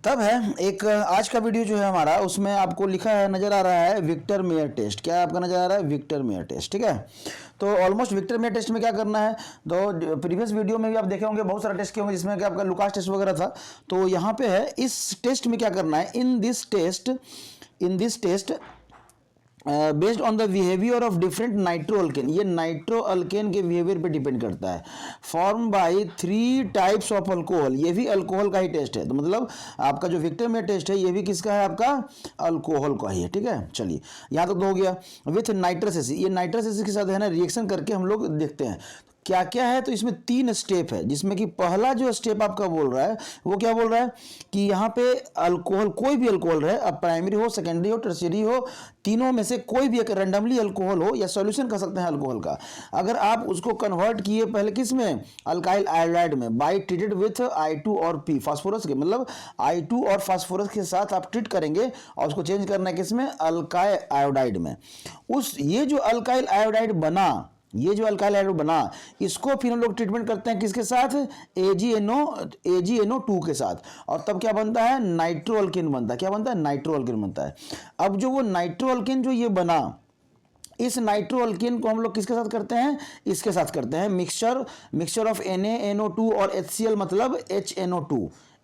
तब है एक आज का वीडियो जो है हमारा, उसमें आपको लिखा है, नज़र आ रहा है विक्टर मेयर टेस्ट। क्या आपका नज़र आ रहा है? Victor Meyer test. ठीक है, तो ऑलमोस्ट विक्टर मेयर टेस्ट में क्या करना है, तो प्रीवियस वीडियो में भी आप देखे होंगे बहुत सारे टेस्ट किए होंगे जिसमें कि आपका लुकास टेस्ट वगैरह था। तो यहाँ पे है, इस टेस्ट में क्या करना है, in this test based on the behaviour of different nitro alkane, ये नाइट्रो अल्केन के बिहेवियर पे डिपेंड करता है। Form by 3 types of alcohol, ये भी अल्कोहल का ही टेस्ट है। तो मतलब आपका जो विक्टर मेयर टेस्ट है ये भी किसका है? आपका अल्कोहल का ही है। ठीक है, चलिए यहाँ तक तो हो गया। विथ नाइट्रस एसिड, ये नाइट्रस एसिड के साथ है ना रिएक्शन करके हम लोग देखते हैं क्या क्या है। तो इसमें 3 स्टेप है, जिसमें कि पहला जो स्टेप आपका बोल रहा है वो क्या बोल रहा है कि यहाँ पे अल्कोहल, कोई भी अल्कोहल रहे, अब प्राइमरी हो, सेकेंडरी हो, टर्शियरी हो, तीनों में से कोई भी एक रैंडमली अल्कोहल हो या सॉल्यूशन कर सकते हैं अल्कोहल का, अगर आप उसको कन्वर्ट किए पहले किस में, अल्काइल आयोडाइड में, बाय ट्रीटेड विथ I2 और P, फास्फोरस के, मतलब I2 और फास्फोरस के साथ आप ट्रीट करेंगे और उसको चेंज करना है किसमें, अल्काइल आयोडाइड में। ये जो अल्काइल आयोडाइड बना, ये जो अल्काइल आयोडाइड बना, इसको फिर हम लोग ट्रीटमेंट करते हैं किसके साथ, AgNO2 के साथ, और तब क्या बनता है, नाइट्रो अल्केन बनता है। क्या बनता है? नाइट्रो अल्केन बनता है। अब जो वो नाइट्रो अल्केन जो ये बना, इस नाइट्रो अल्केन को हम लोग किसके साथ करते हैं, इसके साथ करते हैं, मिक्सचर ऑफ NaNO2 और HCl, मतलब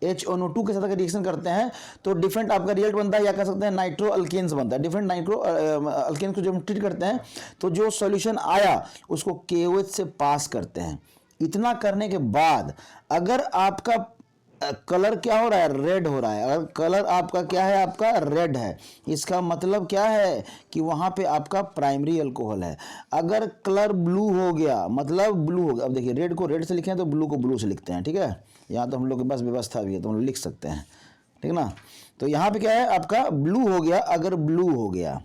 HNO2 के साथ अगर रिएक्शन करते हैं तो डिफरेंट आपका रिजल्ट बनता है, या कह सकते हैं नाइट्रो अल्केन्स बनता है। डिफरेंट नाइट्रो अल्केन्स को जब हम ट्रीट करते हैं तो जो सॉल्यूशन आया उसको KOH से पास करते हैं। इतना करने के बाद अगर आपका कलर क्या हो रहा है, रेड हो रहा है, अगर कलर आपका क्या है, आपका रेड है, इसका मतलब क्या है कि वहां पे आपका प्राइमरी अल्कोहल है। अगर कलर ब्लू हो गया, मतलब ब्लू हो गया, अब देखिए रेड को रेड से लिखे हैं तो ब्लू को ब्लू से लिखते हैं। ठीक है, यहाँ तो हम लोग के पास व्यवस्था भी है तो हम लोग लिख सकते हैं, ठीक ना। तो यहाँ पे क्या है, आपका ब्लू हो गया, अगर ब्लू हो गया,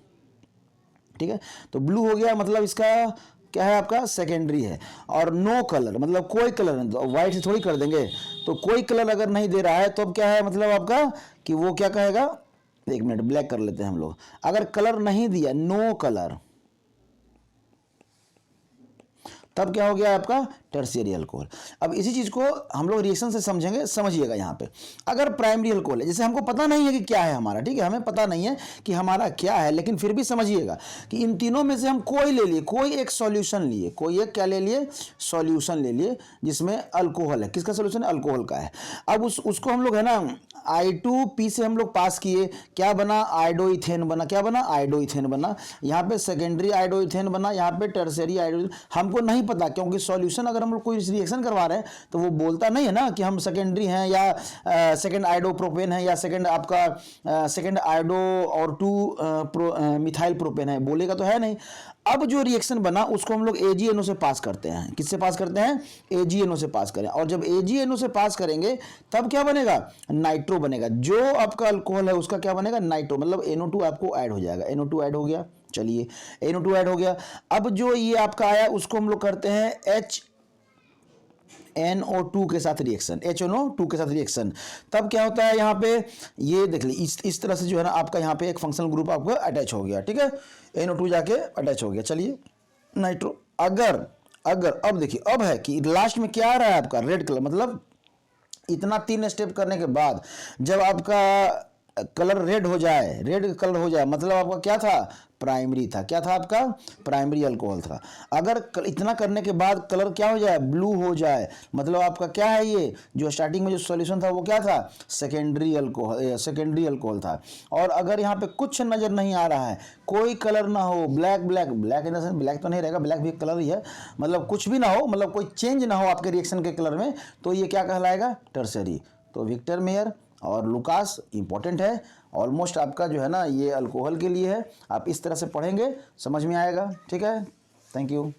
ठीक है, तो ब्लू हो गया मतलब इसका क्या है, आपका सेकेंडरी है। और नो कलर, मतलब कोई कलर नहीं, तो व्हाइट से थोड़ी कर देंगे, तो कोई कलर अगर नहीं दे रहा है तो अब क्या है, मतलब आपका कि वो क्या कहेगा, एक मिनट ब्लैक कर लेते हैं हम लोग। अगर कलर नहीं दिया, नो कलर, तब क्या हो गया आपका, टर्शियरी अल्कोहल। अब इसी चीज को हम लोग रिएक्शन से समझेंगे, समझिएगा। यहाँ पे अगर प्राइमरी अल्कोहल है, जैसे हमको पता नहीं है कि क्या है हमारा, ठीक है, हमें पता नहीं है कि हमारा क्या है, लेकिन फिर भी समझिएगा कि इन तीनों में से हम कोई ले लिए, कोई एक सॉल्यूशन लिए, कोई एक क्या ले लिए, सॉल्यूशन ले लिए जिसमें अल्कोहल है। किसका सॉल्यूशन है? अल्कोहल का है। अब उसको हम लोग है ना I2P से हम लोग पास किए, क्या बना, आइडोइथेन बना। क्या बना? आइडोइथेन बना। यहाँ पे सेकेंडरी आइडोइथेन बना, यहाँ पे टर्शियरी आइडोइथेन। हमको नहीं पता, क्योंकि सॉल्यूशन अगर हम लोग कोई रिएक्शन करवा रहे हैं तो वो बोलता नहीं है ना कि हम सेकेंडरी हैं या सेकेंड आइडोप्रोपेन है या सेकेंड आपका सेकेंड आइडो और 2 मिथाइल प्रोपेन है, बोलेगा तो है नहीं। अब जो रिएक्शन बना उसको हम लोग AgNO से पास करते हैं। किससे पास करते हैं? AgNO से पास करें, और जब AgNO से पास करेंगे तब क्या बनेगा, नाइट्रो बनेगा। जो आपका अल्कोहल है उसका क्या बनेगा, नाइट्रो, मतलब NO2 आपको ऐड हो जाएगा। NO2 ऐड हो गया, चलिए NO2 ऐड हो गया। अब जो ये आपका आया उसको हम लोग करते हैं HNO2 के साथ रिएक्शन, HNO2 के साथ रिएक्शन। तब क्या होता है, यहाँ पे ये देख लीजिए, इस तरह से जो है ना आपका यहाँ पे एक फंक्शनल ग्रुप आपका अटैच हो गया। ठीक है, NO2 जाके अटैच हो गया। चलिए नाइट्रो, अगर अब देखिए, अब है कि लास्ट में क्या आ रहा है आपका, रेड कलर, मतलब इतना 3 स्टेप करने के बाद जब आपका कलर रेड हो जाए, रेड कलर हो जाए, मतलब आपका क्या था, प्राइमरी था। क्या था आपका, प्राइमरी अल्कोहल था। अगर इतना करने के बाद कलर क्या हो जाए, ब्लू हो जाए, मतलब आपका क्या है, ये जो स्टार्टिंग में जो सॉल्यूशन था वो क्या था, सेकेंडरी अल्कोहल था। और अगर यहाँ पे कुछ नजर नहीं आ रहा है, कोई कलर ना हो, black in the sense black तो नहीं रहेगा, ब्लैक भी कलर ही है, मतलब कुछ भी ना हो, मतलब कोई चेंज ना हो आपके रिएक्शन के कलर में, तो ये क्या कहलाएगा, टर्शियरी। तो विक्टर मेयर और लुकास इंपॉर्टेंट है, ऑलमोस्ट आपका जो है ना ये अल्कोहल के लिए है। आप इस तरह से पढ़ेंगे, समझ में आएगा। ठीक है, थैंक यू।